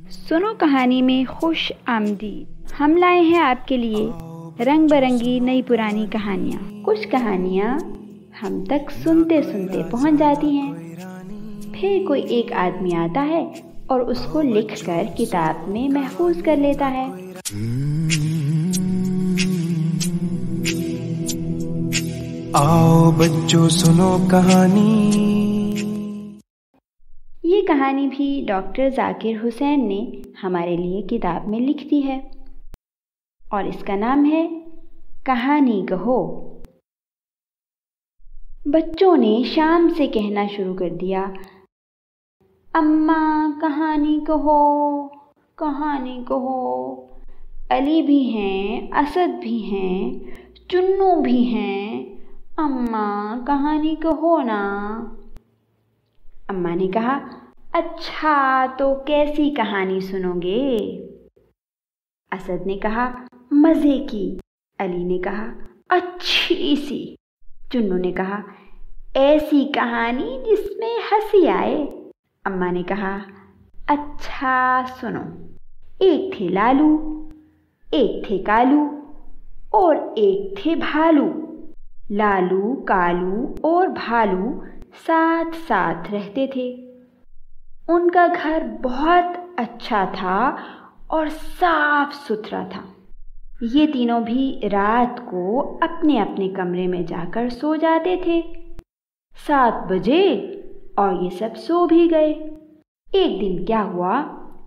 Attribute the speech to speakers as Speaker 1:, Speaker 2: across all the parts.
Speaker 1: सुनो कहानी में खुश आमदीद। हम लाए हैं आपके लिए रंग बिरंगी नई पुरानी कहानियाँ। कुछ कहानियाँ हम तक सुनते सुनते पहुँच जाती हैं, फिर कोई एक आदमी आता है और उसको लिखकर किताब में महफूज कर लेता है।
Speaker 2: आओ बच्चों सुनो कहानी।
Speaker 1: ये कहानी भी डॉक्टर जाकिर हुसैन ने हमारे लिए किताब में लिख दी है और इसका नाम है कहानी कहो। बच्चों ने शाम से कहना शुरू कर दिया, अम्मा कहानी कहो, कहानी कहो। अली भी हैं, असद भी हैं, चुन्नू भी हैं। अम्मा कहानी कहो ना। अम्मा ने कहा, अच्छा तो कैसी कहानी सुनोगे? असद ने कहा, मज़े की। अली ने कहा, अच्छी सी। चुन्नू ने कहा, ऐसी कहानी जिसमें हंसी आए। अम्मा ने कहा, अच्छा सुनो। एक थे लालू, एक थे कालू और एक थे भालू। लालू, कालू और भालू साथ साथ रहते थे। उनका घर बहुत अच्छा था और साफ सुथरा था। ये तीनों भी रात को अपने अपने कमरे में जाकर सो जाते थे। 7 बजे और ये सब सो भी गए। एक दिन क्या हुआ,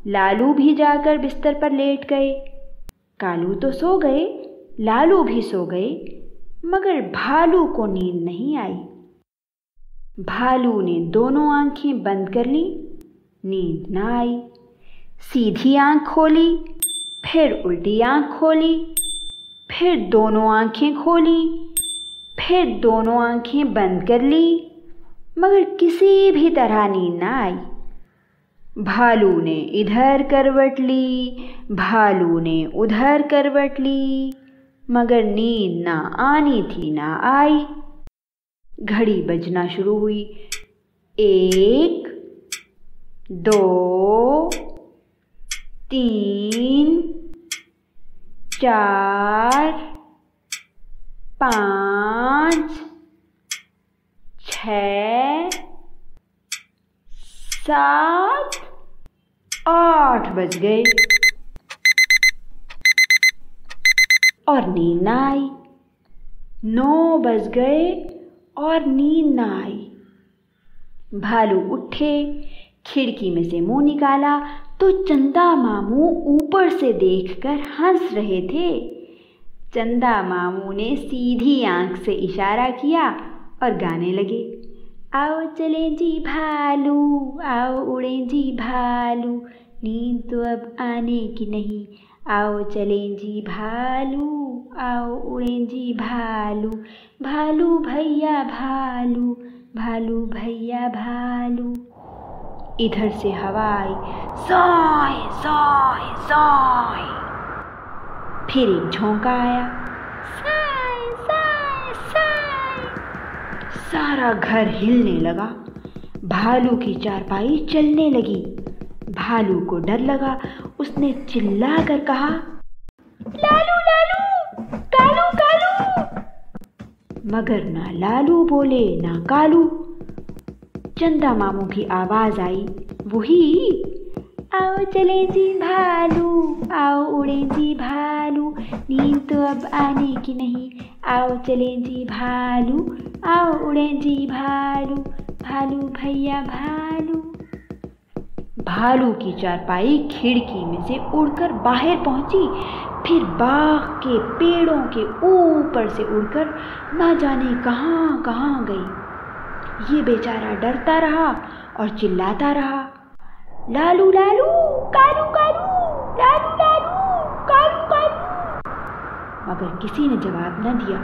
Speaker 1: लालू भी जाकर बिस्तर पर लेट गए। कालू तो सो गए, लालू भी सो गए, मगर भालू को नींद नहीं आई। भालू ने दोनों आंखें बंद कर ली, नींद ना आई। सीधी आंख खोली, फिर उल्टी आंख खोली, फिर दोनों आंखें खोली, फिर दोनों आंखें बंद कर ली, मगर किसी भी तरह नींद ना आई। भालू ने इधर करवट ली, भालू ने उधर करवट ली, मगर नींद ना आनी थी ना आई। घड़ी बजना शुरू हुई। 1, 2, 3, 4, 5, 6, 7, 8 बज गए और नींद ना आई। 9 बज गए और नींद ना आई। भालू उठे, खिड़की में से मुंह निकाला तो चंदा मामू ऊपर से देखकर हंस रहे थे। चंदा मामू ने सीधी आंख से इशारा किया और गाने लगे, आओ चलें जी भालू, आओ उड़ें जी भालू, नींद तो अब आने की नहीं, आओ चलें जी भालू, आओ उड़ें जी भालू, भालू भैया भालू, भालू भैया भालू। इधर से हवा आई, साय साय साय। फिर एक झोंका आया, साय साय साय। सारा घर हिलने लगा। भालू की चारपाई चलने लगी। भालू को डर लगा। उसने चिल्ला कर कहा, लालू लालू, कालू कालू। मगर ना लालू बोले ना कालू। चंदा मामू की आवाज आई, वही, आओ चले जी भालू, आओ उड़े जी भालू, नींद तो अब आने की नहीं, आओ चले जी भालू, आओ उड़े जी भालू, भालू भैया भालू। भालू की चारपाई खिड़की में से उड़कर बाहर पहुंची, फिर बाग के पेड़ों के ऊपर से उड़कर ना जाने कहां कहां गई। ये बेचारा डरता रहा और चिल्लाता रहा, लालू लालू, कालू कालू, लालू लालू, कालू कालू। मगर किसी ने जवाब न दिया।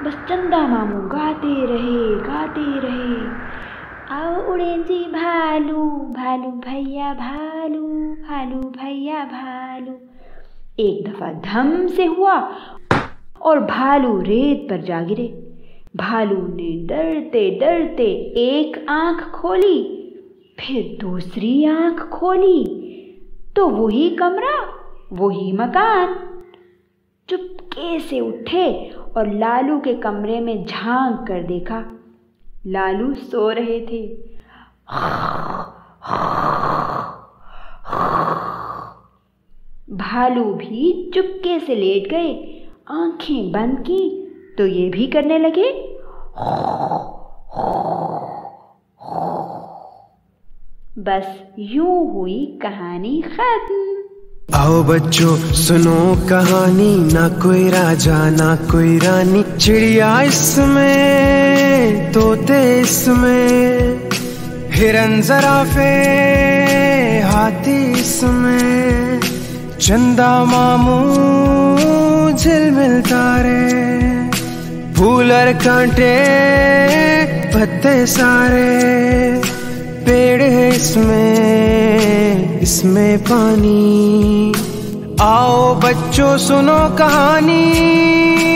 Speaker 1: बस चंदा मामू गाते रहे, आओ उड़े जी भालू, भालू भैया भालू, भालू भैया भालू। एक दफा धम से हुआ और भालू रेत पर जा गिरे। भालू ने डरते डरते एक आंख खोली, फिर दूसरी आंख खोली तो वही कमरा, वही मकान। चुपके से उठे और लालू के कमरे में झांक कर देखा। लालू सो रहे थे। भालू भी चुपके से लेट गए, आंखें बंद की तो ये भी करने लगे। बस यूं हुई कहानी खत्म।
Speaker 2: आओ बच्चों सुनो कहानी, ना कोई राजा ना कोई रानी, चिड़िया इसमें तोते इसमें, हिरन ज़राफ़े हाथी इसमें, चंदा मामू झिलमिल तारे, फूल और कांटे पत्ते सारे, पेड़ है इसमें पानी। आओ बच्चों सुनो कहानी।